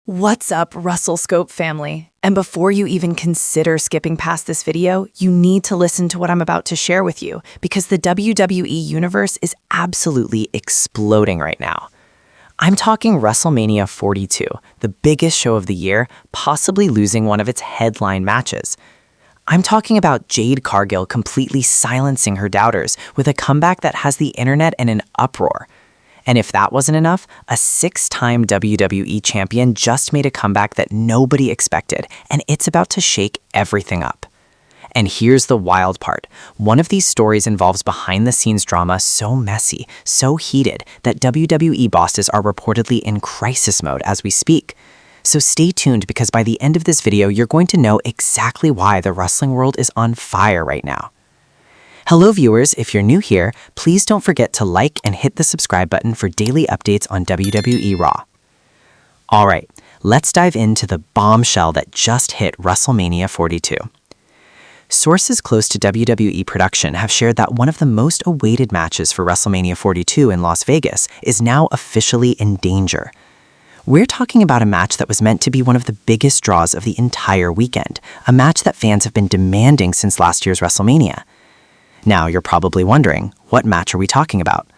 What's up, Russell Scope family? And before you even consider skipping past this video, you need to listen to what I'm about to share with you because the WWE universe is absolutely exploding right now. I'm talking WrestleMania 42, the biggest show of the year, possibly losing one of its headline matches. I'm talking about Jade Cargill completely silencing her doubters with a comeback that has the internet in an uproar. And if that wasn't enough, a 6-time WWE champion just made a comeback that nobody expected, and it's about to shake everything up. And here's the wild part. One of these stories involves behind-the-scenes drama so messy, so heated, that WWE bosses are reportedly in crisis mode as we speak. So stay tuned because by the end of this video, you're going to know exactly why the wrestling world is on fire right now. Hello viewers, if you're new here, please don't forget to like and hit the subscribe button for daily updates on WWE Raw. Alright, let's dive into the bombshell that just hit WrestleMania 42. Sources close to WWE production have shared that one of the most awaited matches for WrestleMania 42 in Las Vegas is now officially in danger. We're talking about a match that was meant to be one of the biggest draws of the entire weekend, a match that fans have been demanding since last year's WrestleMania. Now, you're probably wondering, what match are we talking about?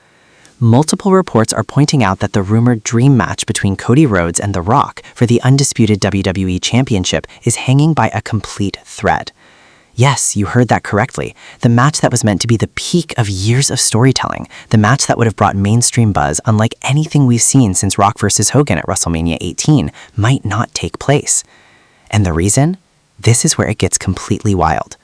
Multiple reports are pointing out that the rumored dream match between Cody Rhodes and The Rock for the undisputed WWE Championship is hanging by a complete thread. Yes, you heard that correctly. The match that was meant to be the peak of years of storytelling, the match that would have brought mainstream buzz unlike anything we've seen since Rock vs. Hogan at WrestleMania 18, might not take place. And the reason? This is where it gets completely wild.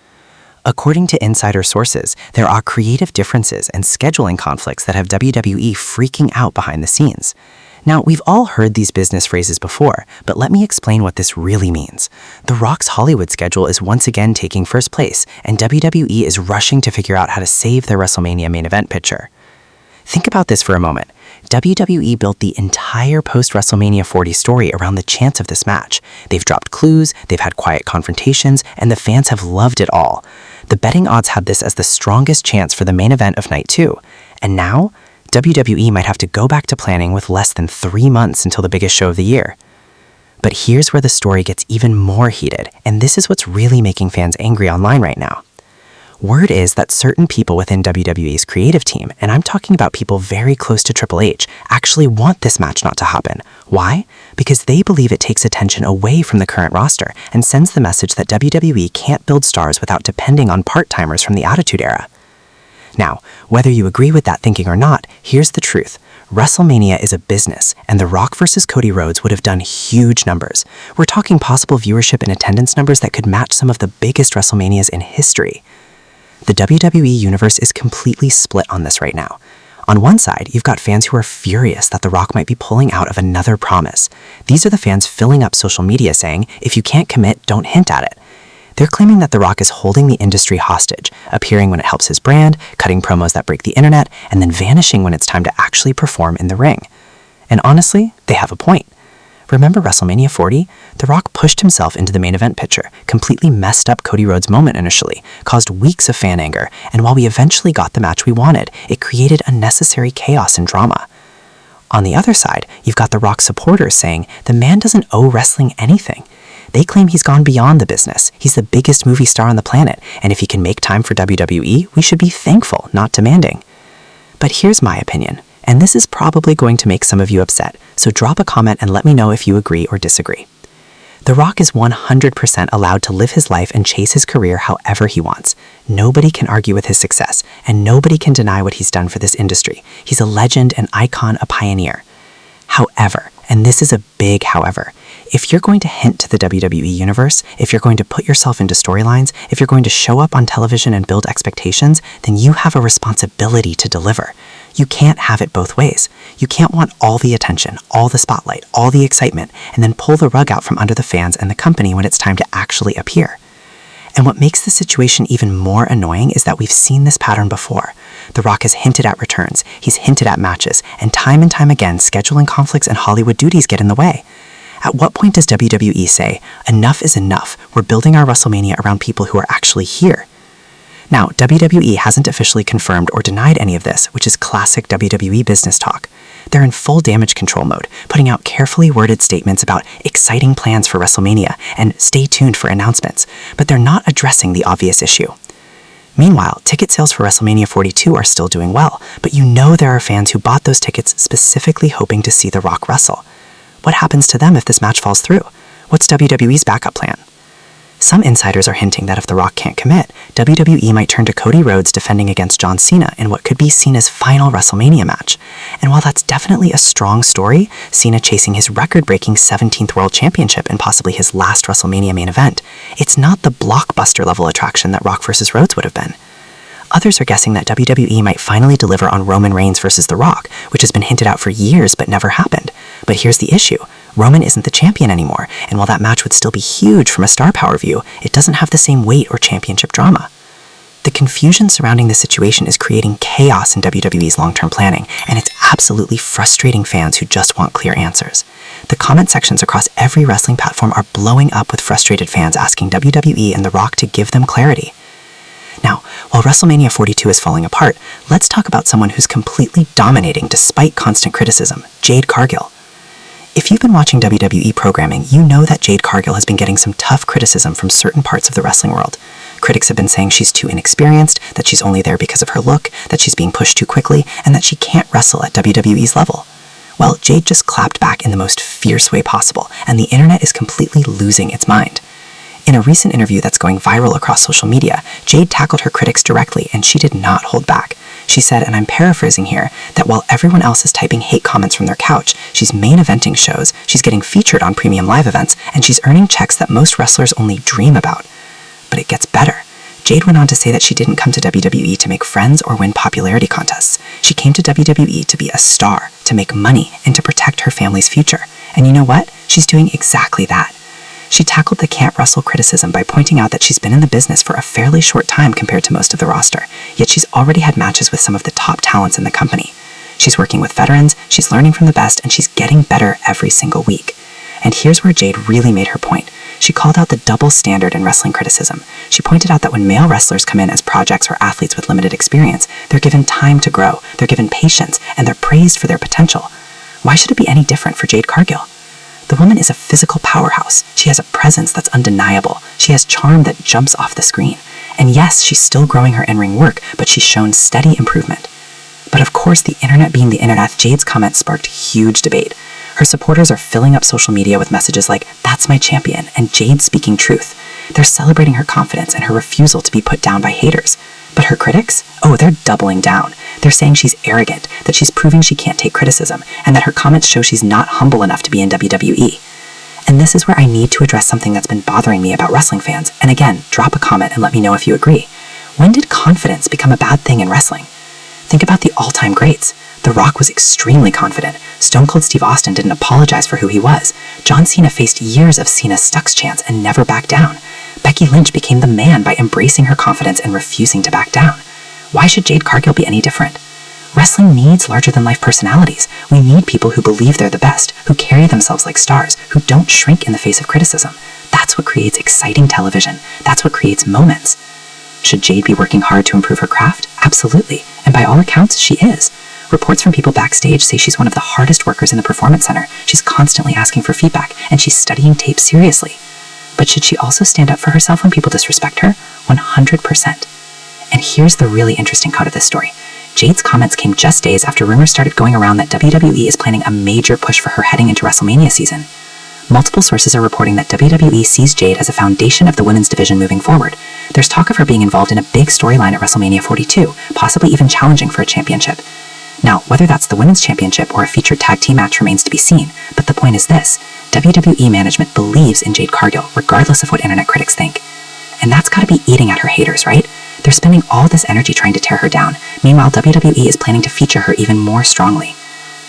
According to insider sources, there are creative differences and scheduling conflicts that have WWE freaking out behind the scenes. Now, we've all heard these business phrases before, but let me explain what this really means. The Rock's Hollywood schedule is once again taking first place, and WWE is rushing to figure out how to save their WrestleMania main event picture. Think about this for a moment. WWE built the entire post-WrestleMania 40 story around the chance of this match. They've dropped clues, they've had quiet confrontations, and the fans have loved it all. The betting odds had this as the strongest chance for the main event of Night 2. And now, WWE might have to go back to planning with less than 3 months until the biggest show of the year. But here's where the story gets even more heated, and this is what's really making fans angry online right now. Word is that certain people within WWE's creative team, and I'm talking about people very close to Triple H, actually want this match not to happen. Why? Because they believe it takes attention away from the current roster and sends the message that WWE can't build stars without depending on part-timers from the Attitude Era. Now, whether you agree with that thinking or not, here's the truth. WrestleMania is a business, and The Rock vs. Cody Rhodes would have done huge numbers. We're talking possible viewership and attendance numbers that could match some of the biggest WrestleManias in history. The WWE universe is completely split on this right now. On one side, you've got fans who are furious that The Rock might be pulling out of another promise. These are the fans filling up social media saying, if you can't commit, don't hint at it. They're claiming that The Rock is holding the industry hostage, appearing when it helps his brand, cutting promos that break the internet, and then vanishing when it's time to actually perform in the ring. And honestly, they have a point. Remember WrestleMania 40? The Rock pushed himself into the main event picture, completely messed up Cody Rhodes' moment initially, caused weeks of fan anger, and while we eventually got the match we wanted, it created unnecessary chaos and drama. On the other side, you've got The Rock's supporters saying the man doesn't owe wrestling anything. They claim he's gone beyond the business. He's the biggest movie star on the planet, and if he can make time for WWE, we should be thankful, not demanding. But here's my opinion. And this is probably going to make some of you upset, so drop a comment and let me know if you agree or disagree. The Rock is 100% allowed to live his life and chase his career however he wants. Nobody can argue with his success, and nobody can deny what he's done for this industry. He's a legend, an icon, a pioneer. However, and this is a big however, if you're going to hint to the WWE universe, if you're going to put yourself into storylines, if you're going to show up on television and build expectations, then you have a responsibility to deliver. You can't have it both ways. You can't want all the attention, all the spotlight, all the excitement, and then pull the rug out from under the fans and the company when it's time to actually appear. And what makes the situation even more annoying is that we've seen this pattern before. The Rock has hinted at returns, he's hinted at matches, and time again, scheduling conflicts and Hollywood duties get in the way. At what point does WWE say, enough is enough, we're building our WrestleMania around people who are actually here? Now, WWE hasn't officially confirmed or denied any of this, which is classic WWE business talk. They're in full damage control mode, putting out carefully worded statements about exciting plans for WrestleMania and stay tuned for announcements, but they're not addressing the obvious issue. Meanwhile, ticket sales for WrestleMania 42 are still doing well, but you know there are fans who bought those tickets specifically hoping to see The Rock wrestle. What happens to them if this match falls through? What's WWE's backup plan? Some insiders are hinting that if The Rock can't commit, WWE might turn to Cody Rhodes defending against John Cena in what could be Cena's final WrestleMania match. And while that's definitely a strong story, Cena chasing his record-breaking 17th World Championship in possibly his last WrestleMania main event, it's not the blockbuster-level attraction that Rock vs. Rhodes would have been. Others are guessing that WWE might finally deliver on Roman Reigns versus The Rock, which has been hinted out for years but never happened. But here's the issue. Roman isn't the champion anymore, and while that match would still be huge from a star power view, it doesn't have the same weight or championship drama. The confusion surrounding the situation is creating chaos in WWE's long-term planning, and it's absolutely frustrating fans who just want clear answers. The comment sections across every wrestling platform are blowing up with frustrated fans asking WWE and The Rock to give them clarity. Now, while WrestleMania 42 is falling apart, let's talk about someone who's completely dominating despite constant criticism, Jade Cargill. If you've been watching WWE programming, you know that Jade Cargill has been getting some tough criticism from certain parts of the wrestling world. Critics have been saying she's too inexperienced, that she's only there because of her look, that she's being pushed too quickly, and that she can't wrestle at WWE's level. Well, Jade just clapped back in the most fierce way possible, and the internet is completely losing its mind. In a recent interview that's going viral across social media, Jade tackled her critics directly, and she did not hold back. She said, and I'm paraphrasing here, that while everyone else is typing hate comments from their couch, she's main eventing shows, she's getting featured on premium live events, and she's earning checks that most wrestlers only dream about. But it gets better. Jade went on to say that she didn't come to WWE to make friends or win popularity contests. She came to WWE to be a star, to make money, and to protect her family's future. And you know what? She's doing exactly that. She tackled the can't wrestle criticism by pointing out that she's been in the business for a fairly short time compared to most of the roster, yet she's already had matches with some of the top talents in the company. She's working with veterans, she's learning from the best, and she's getting better every single week. And here's where Jade really made her point. She called out the double standard in wrestling criticism. She pointed out that when male wrestlers come in as projects or athletes with limited experience, they're given time to grow, they're given patience, and they're praised for their potential. Why should it be any different for Jade Cargill? The woman is a physical powerhouse. She has a presence that's undeniable. She has charm that jumps off the screen. And yes, she's still growing her in-ring work, but she's shown steady improvement. But of course, the internet being the internet, Jade's comments sparked huge debate. Her supporters are filling up social media with messages like, "That's my champion," and "Jade speaking truth." They're celebrating her confidence and her refusal to be put down by haters. But her critics? Oh, they're doubling down. They're saying she's arrogant, that she's proving she can't take criticism, and that her comments show she's not humble enough to be in WWE. And this is where I need to address something that's been bothering me about wrestling fans. And again, drop a comment and let me know if you agree. When did confidence become a bad thing in wrestling? Think about the all-time greats. The Rock was extremely confident. Stone Cold Steve Austin didn't apologize for who he was. John Cena faced years of Cena Stucks chants and never backed down. Becky Lynch became the man by embracing her confidence and refusing to back down. Why should Jade Cargill be any different? Wrestling needs larger-than-life personalities. We need people who believe they're the best, who carry themselves like stars, who don't shrink in the face of criticism. That's what creates exciting television. That's what creates moments. Should Jade be working hard to improve her craft? Absolutely, and by all accounts, she is. Reports from people backstage say she's one of the hardest workers in the Performance Center. She's constantly asking for feedback, and she's studying tape seriously. But should she also stand up for herself when people disrespect her? 100%. And here's the really interesting cut of this story. Jade's comments came just days after rumors started going around that WWE is planning a major push for her heading into WrestleMania season. Multiple sources are reporting that WWE sees Jade as a foundation of the women's division moving forward. There's talk of her being involved in a big storyline at WrestleMania 42, possibly even challenging for a championship. Now, whether that's the women's championship or a featured tag team match remains to be seen, but the point is this: WWE management believes in Jade Cargill, regardless of what internet critics think. And that's gotta be eating at her haters, right? They're spending all this energy trying to tear her down. Meanwhile, WWE is planning to feature her even more strongly.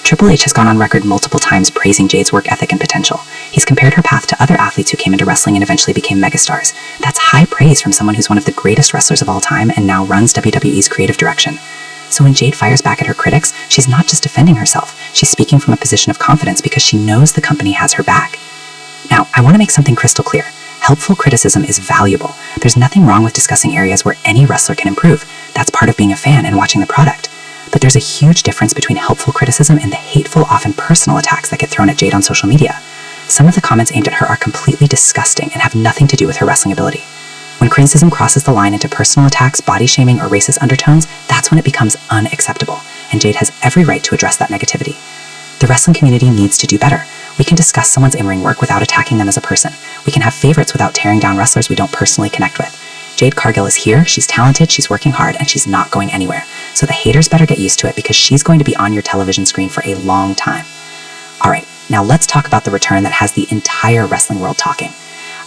Triple H has gone on record multiple times praising Jade's work ethic and potential. He's compared her path to other athletes who came into wrestling and eventually became megastars. That's high praise from someone who's one of the greatest wrestlers of all time and now runs WWE's creative direction. So when Jade fires back at her critics, she's not just defending herself. She's speaking from a position of confidence because she knows the company has her back. Now, I want to make something crystal clear. Helpful criticism is valuable. There's nothing wrong with discussing areas where any wrestler can improve. That's part of being a fan and watching the product. But there's a huge difference between helpful criticism and the hateful, often personal attacks that get thrown at Jade on social media. Some of the comments aimed at her are completely disgusting and have nothing to do with her wrestling ability. When criticism crosses the line into personal attacks, body shaming, or racist undertones, that's when it becomes unacceptable, and Jade has every right to address that negativity. The wrestling community needs to do better. We can discuss someone's in-ring work without attacking them as a person. We can have favorites without tearing down wrestlers we don't personally connect with. Jade Cargill is here, she's talented, she's working hard, and she's not going anywhere. So the haters better get used to it because she's going to be on your television screen for a long time. Alright, now let's talk about the return that has the entire wrestling world talking.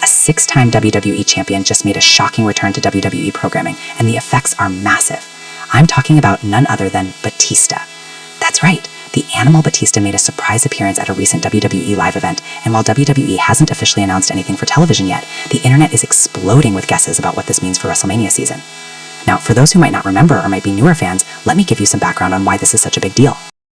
A 6-time WWE champion just made a shocking return to WWE programming, and the effects are massive. I'm talking about none other than Batista. That's right, the Animal Batista made a surprise appearance at a recent WWE live event, and while WWE hasn't officially announced anything for television yet, the internet is exploding with guesses about what this means for WrestleMania season. Now, for those who might not remember or might be newer fans, let me give you some background on why this is such a big deal.